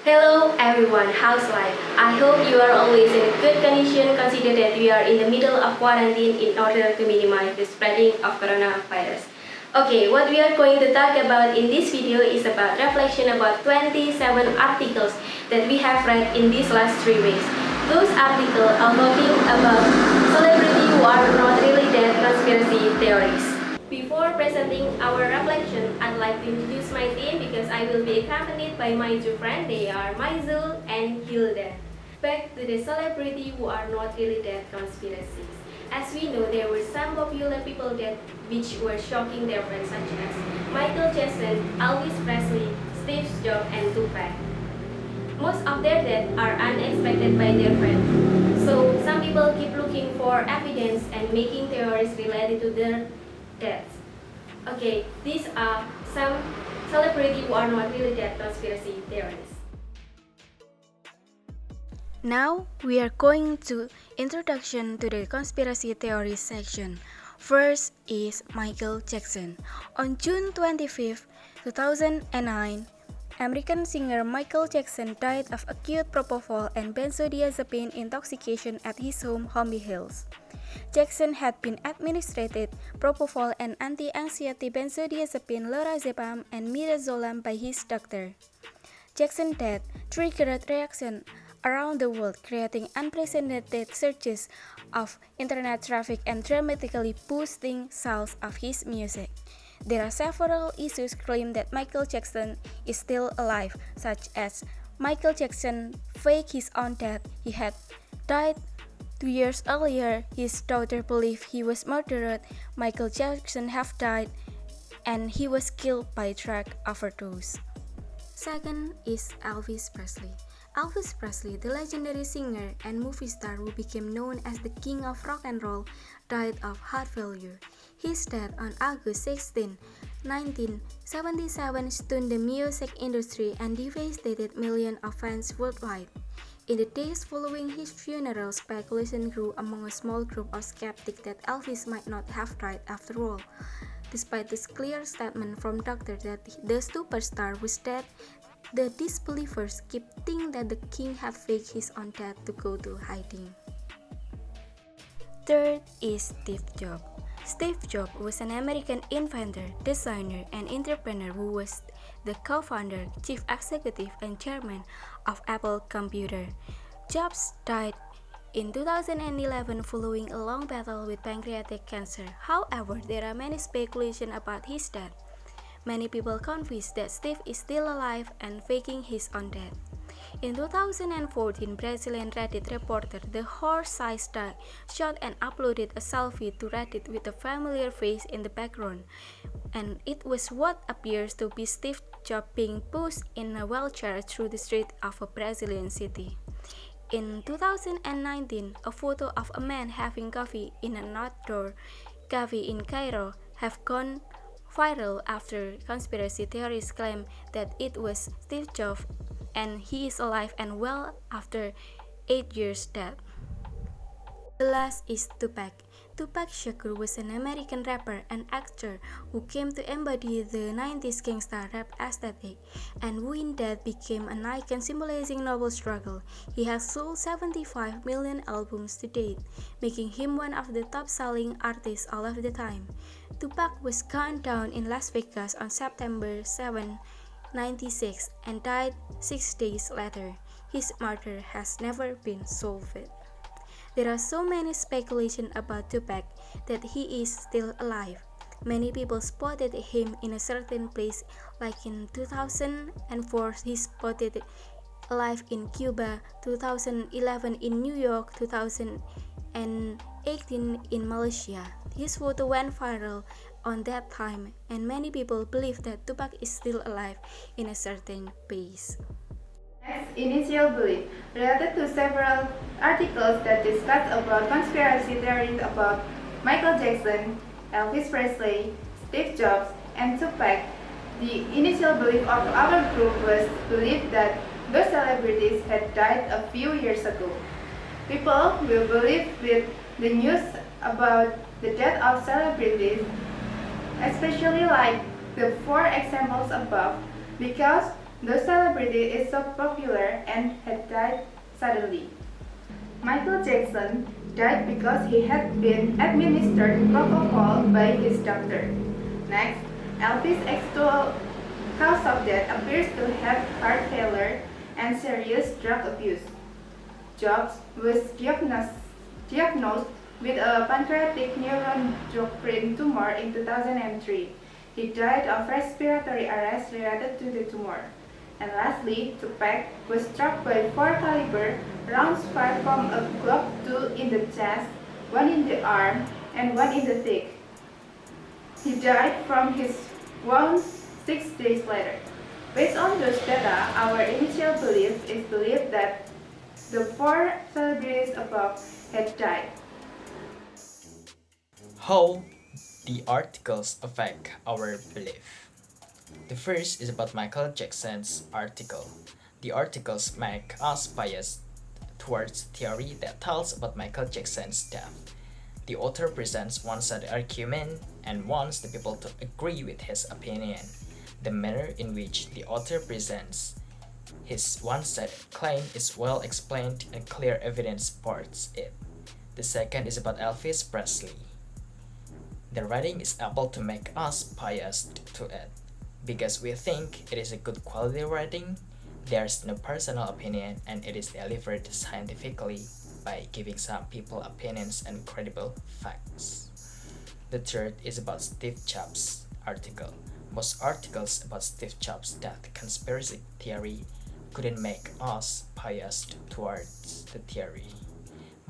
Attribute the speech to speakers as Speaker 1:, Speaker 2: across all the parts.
Speaker 1: Hello everyone, how's life? I hope you are always in good condition consider that we are in the middle of quarantine in order to minimize the spreading of coronavirus. Okay, what we are going to talk about in this video is about reflection about 27 articles that we have read in these last 3 weeks. Those articles are talking about celebrity who are not really dead conspiracy theories. Before presenting our reflection, I'd like to introduce my team because I will be accompanied by my two friends. They are Mayzul and Hilda. Back to the celebrity who are not really dead conspiracies. As we know, there were some popular people that which were shocking their friends such as Michael Jackson, Elvis Presley, Steve Jobs, and Tupac. Most of their deaths are unexpected by their friends. So some people keep looking for evidence and making theories related to their deaths. Okay, these are some celebrities who are not really dead conspiracy theories.
Speaker 2: Now we are going to introduction to the conspiracy theories section. First is Michael Jackson. On June 25, 2009, American singer Michael Jackson died of acute propofol and benzodiazepine intoxication at his home, Holly Hills. Jackson had been administered propofol and anti-anxiety benzodiazepine lorazepam and midazolam by his doctor. Jackson's death triggered reaction around the world, creating unprecedented surges of internet traffic and dramatically boosting sales of his music. There are several issues claiming that Michael Jackson is still alive, such as Michael Jackson faked his own death. He had died 2 years earlier. His daughter believed he was murdered. Michael Jackson have died and he was killed by drug overdose. Second is Elvis Presley. Elvis Presley, the legendary singer and movie star who became known as the king of rock and roll, died of heart failure. His death on August 16, 1977 stunned the music industry and devastated millions of fans worldwide. In the days following his funeral, speculation grew among a small group of skeptics that Elvis might not have died after all. Despite this clear statement from doctors that the superstar was dead, the disbelievers keep thinking that the king had faked his own death to go to hiding. Third is Steve Jobs. Steve Jobs was an American inventor, designer, and entrepreneur who was the co-founder, chief executive, and chairman of Apple Computer. Jobs died in 2011 following a long battle with pancreatic cancer. However, there are many speculations about his death. Many people convinced that Steve is still alive and faking his own death. In 2014, Brazilian Reddit reporter The Horse-Sized Dog shot and uploaded a selfie to Reddit with a familiar face in the background, and it was what appears to be Steve Jobs being pushed in a wheelchair through the street of a Brazilian city. In 2019, a photo of a man having coffee in an outdoor cafe in Cairo have gone viral after conspiracy theories claim that it was Steve Jobs and he is alive and well after 8 years death. The last is Tupac. Tupac Shakur was an American rapper and actor who came to embody the 90s gangsta rap aesthetic and who in death became an icon symbolizing noble struggle. He has sold 75 million albums to date, making him one of the top-selling artists all of the time. Tupac was gunned down in Las Vegas on September 7, 1996 and died 6 days later. His murder has never been solved. There are so many speculations about Tupac that he is still alive. Many people spotted him in a certain place, like in 2004 he spotted alive in Cuba, 2011 in New York, 2018 in Malaysia. His photo went viral on that time, and many people believe that Tupac is still alive in a certain place.
Speaker 3: Next, initial belief, related to several articles that discuss about conspiracy theories about Michael Jackson, Elvis Presley, Steve Jobs, and Tupac. The initial belief of our group was belief that those celebrities had died a few years ago. People will believe with the news about the death of celebrities, especially like the 4 examples above, because The celebrity is so popular and had died suddenly. Michael Jackson died because he had been administered propofol by his doctor. Next, Elvis' actual cause of death appears to have heart failure and serious drug abuse. Jobs was diagnosed with a pancreatic neuroendocrine tumor in 2003. He died of respiratory arrest related to the tumor. And lastly, Tupac was struck by 4 caliber rounds fired from a Glock 2 in the chest, 1 in the arm, and 1 in the thigh. He died from his wounds 6 days later. Based on those data, our initial belief is believed that the 4 celebrities above had died.
Speaker 4: How the articles affect our belief. The first is about Michael Jackson's article. The articles make us biased towards theory that tells about Michael Jackson's death. The author presents one side argument and wants the people to agree with his opinion. The manner in which the author presents his one-side claim is well explained and clear evidence supports it. The second is about Elvis Presley. The writing is able to make us biased to it because we think it is a good quality writing. There's no personal opinion and it is delivered scientifically by giving some people opinions and credible facts. The third is about Steve Jobs' article. Most articles about Steve Jobs' death conspiracy theory couldn't make us biased towards the theory.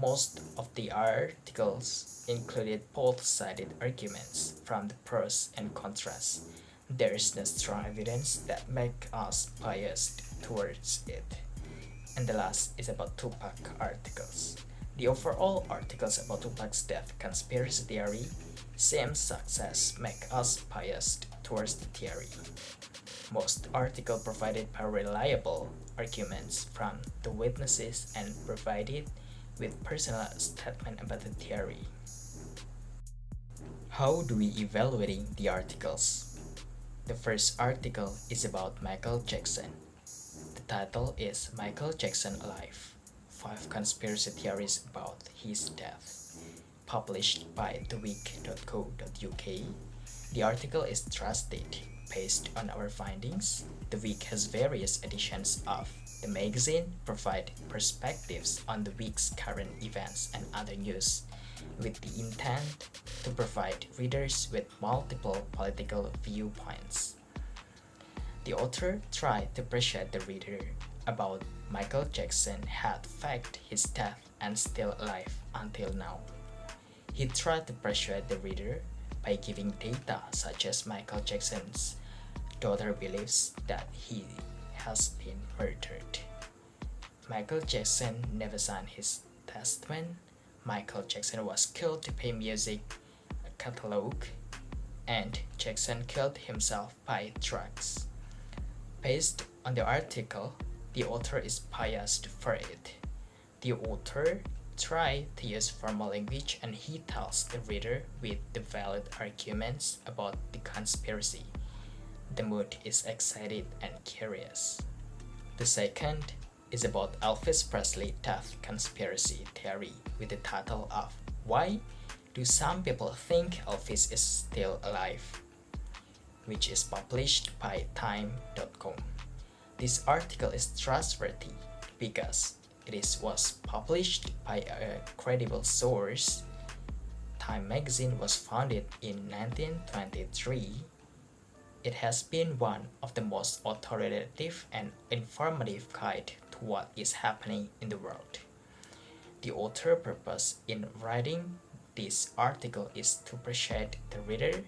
Speaker 4: Most of the articles included both-sided arguments from the pros and contras. There is no strong evidence that make us biased towards it. And the last is about Tupac articles. The overall articles about Tupac's death conspiracy theory same success make us biased towards the theory. Most articles provided by reliable arguments from the witnesses and provided with personal statement about the theory. How do we evaluate the articles? The first article is about Michael Jackson. The title is Michael Jackson Alive: 5 Conspiracy Theories About His Death, published by theweek.co.uk. The article is trusted based on our findings. The Week has various editions of the magazine provide perspectives on the week's current events and other news, with the intent to provide readers with multiple political viewpoints. The author tried to persuade the reader about Michael Jackson had faked his death and still alive until now. He tried to persuade the reader by giving data such as Michael Jackson's daughter believes that he has been murdered. Michael Jackson never signed his testament. Michael Jackson was killed to pay music catalog, and Jackson killed himself by drugs. Based on the article, the author is biased for it. The author tried to use formal language and he tells the reader with the valid arguments about the conspiracy. The mood is excited and curious. The second is about Elvis Presley death conspiracy theory with the title of Why Do Some People Think Elvis is Still Alive?, which is published by Time.com. This article is trustworthy because was published by a credible source. Time magazine was founded in 1923. It has been one of the most authoritative and informative guide to what is happening in the world. The author's purpose in writing this article is to persuade the reader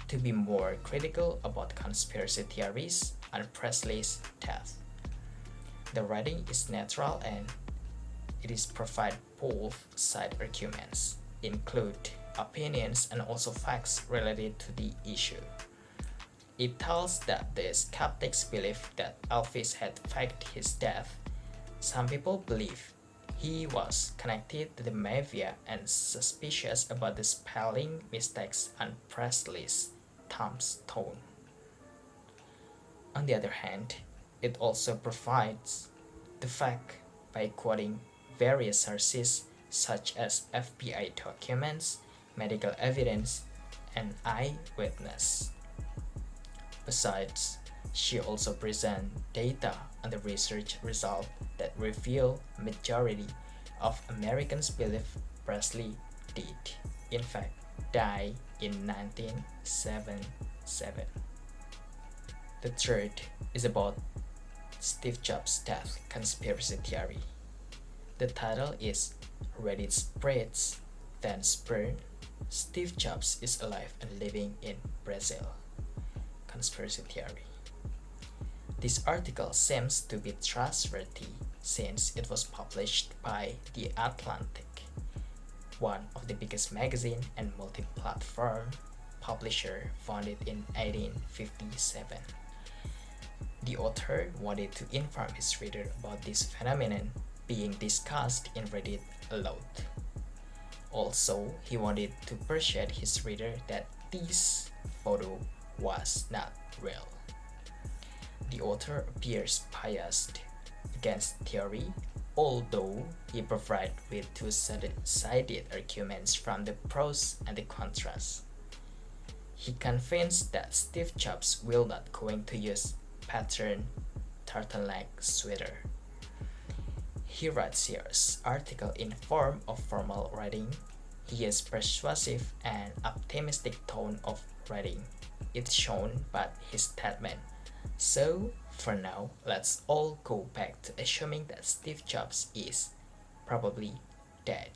Speaker 4: to be more critical about conspiracy theories on Presley's death. The writing is natural and it is provide both side arguments, include opinions and also facts related to the issue. It tells that the skeptics believe that Elvis had faked his death. Some people believe he was connected to the mafia and suspicious about the spelling mistakes on Presley's tombstone. On the other hand, It also provides the fact by quoting various sources such as FBI documents, medical evidence, and eyewitness. Besides, she also presents data on the research result that reveal majority of Americans believe Presley did, in fact, die in 1977. The third is about Steve Jobs' death conspiracy theory. The title is Reddit spreads, then spurned. Steve Jobs is alive and living in Brazil. Conspiracy theory. This article seems to be trustworthy since it was published by The Atlantic, one of the biggest magazine and multi-platform publisher founded in 1857. The author wanted to inform his reader about this phenomenon being discussed in Reddit a lot. Also, he wanted to persuade his reader that this photo was not real. The author appears biased against theory, although he provided with two-sided arguments from the pros and the contras. He convinced that Steve Jobs will not going to use pattern turtleneck sweater. He writes his article in form of formal writing. He is persuasive and optimistic tone of writing. It's shown by his statement. So, for now, let's all go back to assuming that Steve Jobs is probably dead.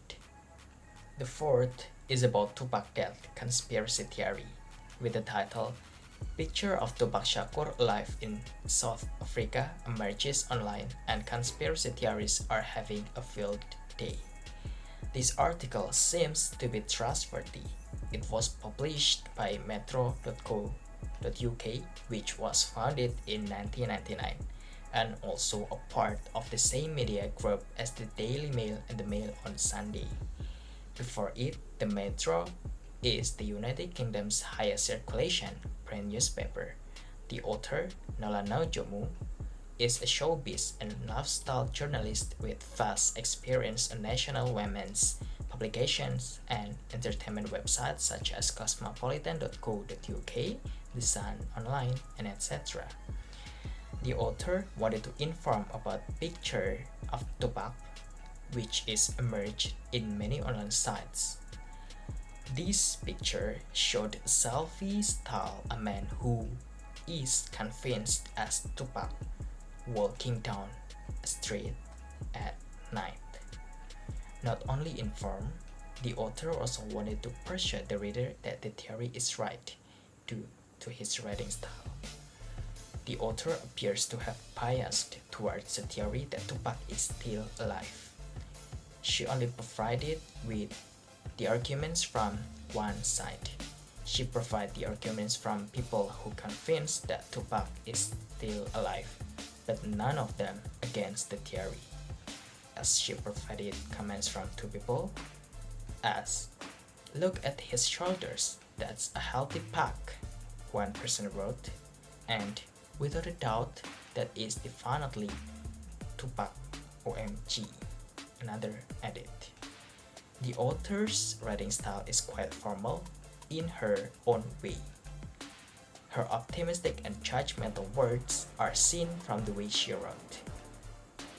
Speaker 4: The fourth is about Tupac death conspiracy theory, with the title Picture of Tupac Shakur alive in South Africa emerges online and conspiracy theories are having a field day. This article seems to be trustworthy. It was published by metro.co.uk, which was founded in 1999 and also a part of the same media group as the Daily Mail and the Mail on Sunday. Before it, the Metro is the United Kingdom's highest circulation print newspaper. The author, Nola Naujomu, is a showbiz and lifestyle journalist with vast experience on national women's publications and entertainment websites such as cosmopolitan.co.uk, The Sun Online, and etc. The author wanted to inform about picture of Tupac, which is emerged in many online sites. This picture showed a selfie-style a man who is convinced as Tupac walking down a street at night. Not only informed, the author also wanted to persuade the reader that the theory is right due to his writing style. The author appears to have biased towards the theory that Tupac is still alive. She only provided with the arguments from one side. She provided the arguments from people who convinced that Tupac is still alive, but none of them against the theory. As she provided comments from two people, as "Look at his shoulders, that's a healthy pack," one person wrote, and "Without a doubt, that is definitely Tupac OMG," another added. The author's writing style is quite formal in her own way. Her optimistic and judgmental words are seen from the way she wrote.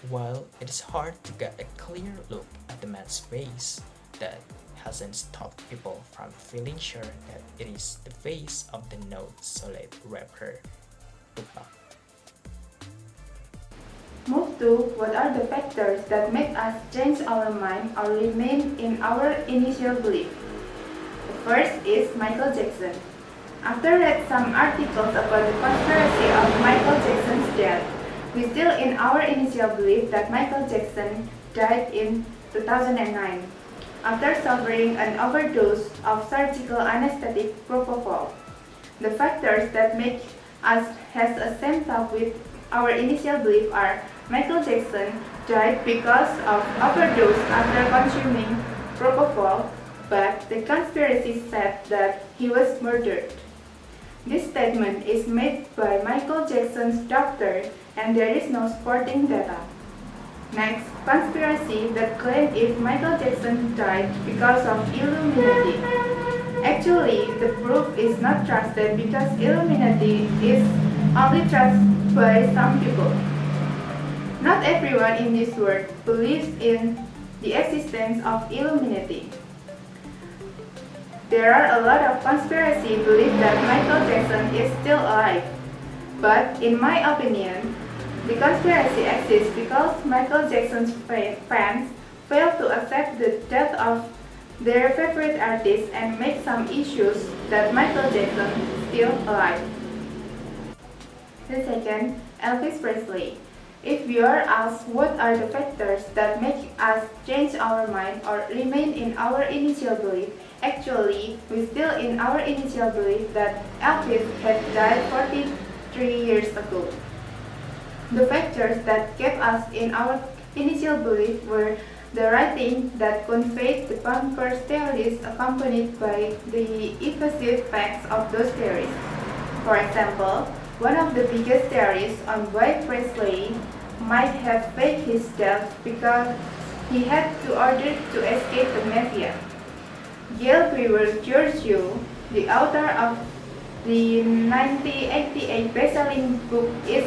Speaker 4: While it is hard to get a clear look at the man's face, that hasn't stopped people from feeling sure that it is the face of the not-solid rapper Tupac.
Speaker 3: Move to what are the factors that make us change our mind or remain in our initial belief. The first is Michael Jackson. After read some articles about the conspiracy of Michael Jackson's death, we still in our initial belief that Michael Jackson died in 2009 after suffering an overdose of surgical anesthetic propofol. The factors that make us has a same thought with our initial belief are Michael Jackson died because of overdose after consuming propofol, but the conspiracy said that he was murdered. This statement is made by Michael Jackson's doctor and there is no supporting data. Next, conspiracy that claim if Michael Jackson died because of Illuminati. Actually, the proof is not trusted because Illuminati is only trusted by some people. Not everyone in this world believes in the existence of Illuminati. There are a lot of conspiracy belief that Michael Jackson is still alive. But in my opinion, the conspiracy exists because Michael Jackson's fans fail to accept the death of their favorite artist and make some issues that Michael Jackson is still alive. The second, Elvis Presley. If we are asked what are the factors that make us change our mind or remain in our initial belief, actually, we still in our initial belief that Elvis had died 43 years ago. The factors that kept us in our initial belief were the writing that conveyed the bunkers theories accompanied by the evasive facts of those theories. For example, one of the biggest theories on why Presley might have faked his death because he had to order to escape the mafia. Yale Brewer Giorgio, the author of the 1988 best-selling book Is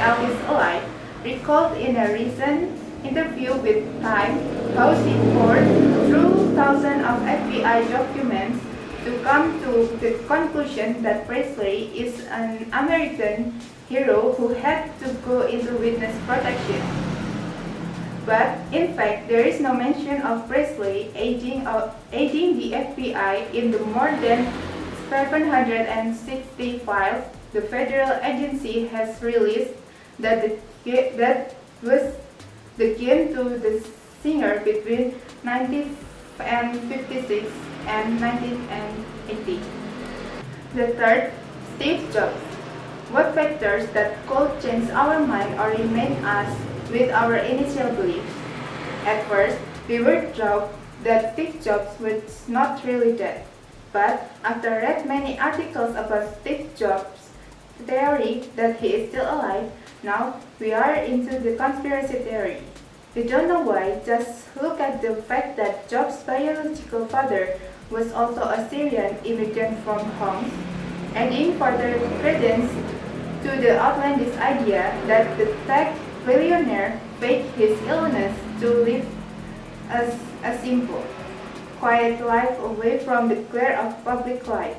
Speaker 3: Elvis Alive, recalled in a recent interview with Time how she poured through thousands of FBI documents to come to the conclusion that Presley is an American hero who had to go into witness protection. But in fact, there is no mention of Presley aiding the FBI in the more than 760 files the federal agency has released that was the game to the singer between 1956 and 1980. The third, Steve Jobs. What factors that could change our mind or remain us with our initial beliefs? At first, we were taught that Steve Jobs was not really dead. But after read many articles about Steve Jobs' theory that he is still alive, now we are into the conspiracy theory. We don't know why, just look at the fact that Jobs' biological father was also a Syrian immigrant from Homs, adding further credence to the outlandish idea that the tech billionaire faked his illness to live a simple, quiet life away from the glare of public life.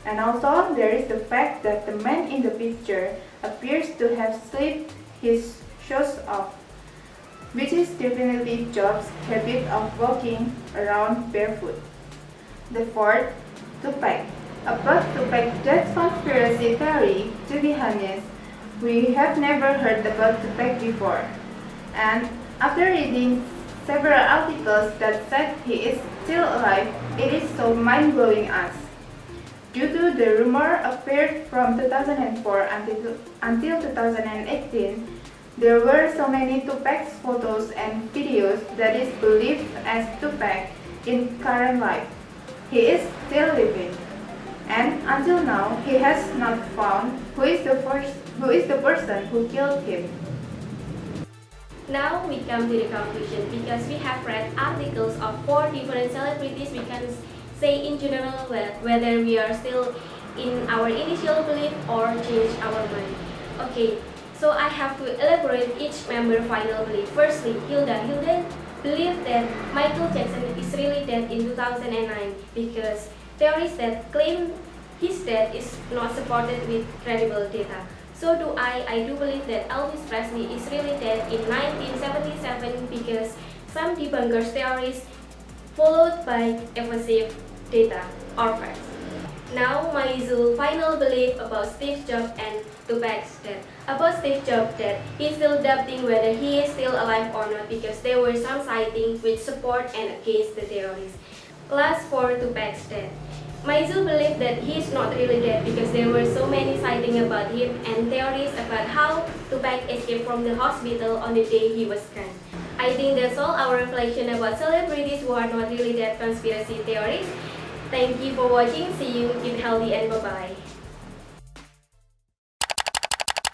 Speaker 3: And also, there is the fact that the man in the picture appears to have slept his shoes off, which is definitely Jobs' habit of walking around barefoot. The fourth, Tupac. About Tupac death conspiracy theory, to be honest, we have never heard about Tupac before. And after reading several articles that said he is still alive, it is so mind-blowing us. Due to the rumor appeared from 2004 until 2018, there were so many Tupac's photos and videos that is believed as Tupac in current life. He is still living, and until now he has not found who is the person who killed him.
Speaker 1: Now we come to the conclusion. Because we have read articles of 4 different celebrities, we can say in general that whether we are still in our initial belief or change our mind. Okay, so I have to elaborate each member final belief. Firstly, Hilda. Hilda believed that Michael Jackson is really dead in 2009 because theories that claim his death is not supported with credible data. So do I. I do believe that Elvis Presley is really dead in 1977 because some debunkers theories followed by evasive data or facts. Now Mayzul final belief about Steve Jobs and Tupac's death. About Steve Jobs' death, he is still doubting whether he is still alive or not because there were some sightings which support and against the theories. Last for Tupac's death. Mayzul believed that he is not really dead because there were so many sightings about him and theories about how Tupac escaped from the hospital on the day he was gone. I think that's all our reflection about celebrities who are not really dead conspiracy theories. Thank you for watching. See you, keep healthy and bye-bye.